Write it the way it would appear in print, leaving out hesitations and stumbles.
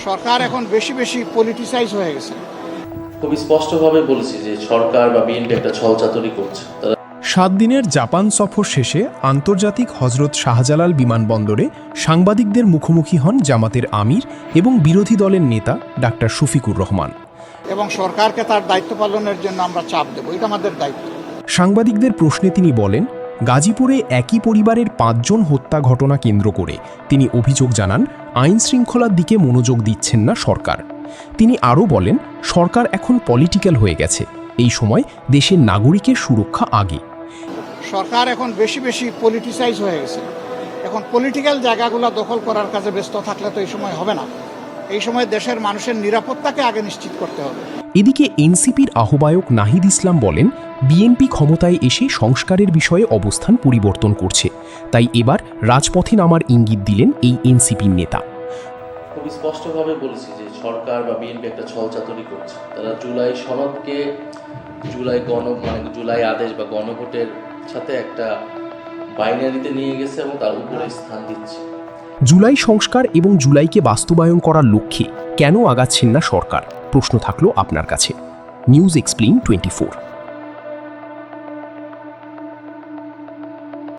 সরকার এখন বেশি বেশি পলিটিসাইজ হয়ে গেছে। খুবই স্পষ্টভাবে বলেছি যে সরকার বা বিএনপি একটা ছলচাতুরি করছে। তারা 7 দিনের জাপান সফর শেষে আন্তর্জাতিক হজরত শাহজালাল বিমানবন্দরে সাংবাদিকদের মুখোমুখি হন জামাতের আমির এবং বিরোধী দলের নেতা ডাক্তার শফিকুর রহমান। এবং সরকারকে তার দায়িত্ব পালনের জন্য আমরা চাপ দেব, এটা আমাদের দায়িত্ব। সাংবাদিকদের প্রশ্নে তিনি বলেন, গাজীপুরে একই পরিবারের 5 জন হত্যা ঘটনা কেন্দ্র করে তিনি অভিযোগ জানান আইন শৃঙ্খলার দিকে মনোযোগ দিচ্ছেন না সরকার। তিনি আরও বলেন, সরকার এখন পলিটিক্যাল হয়ে গেছে, এই সময় দেশের নাগরিকের সুরক্ষা আগে। সরকার এখন বেশি বেশি পলিটিসাইজ হয়ে গেছে। এখন পলিটিক্যাল জায়গাগুলো দখল করার কাজে ব্যস্ত থাকলে তো এই সময় হবে না। এই সময় দেশের মানুষের নিরাপত্তাকে আগে নিশ্চিত করতে হবে। এদিকে এনসিপির আহ্বায়ক নাহিদ ইসলাম বলেন, বিএনপি ক্ষমতায় এসে সংস্কারের বিষয়ে অবস্থান পরিবর্তন করছে, তাই এবার রাজপথে নামার ইঙ্গিত দিলেন এই এনসিপির নেতা। খুবই স্পষ্টভাবে বলেছি যে সরকার বা বিএনপি একটা ছলচাতুরি করছে। তারা জুলাই সনদকে জুলাই আদেশ বা গণভোটের সাথে একটা বাইনারিতে নিয়ে গেছে এবং তার উপরে স্থান দিচ্ছে। জুলাই সংস্কার এবং জুলাইকে বাস্তবায়ন করার লক্ষ্যে কেন আগাচ্ছেন না সরকার, প্রশ্ন থাকলো আপনার কাছে। News explain 24।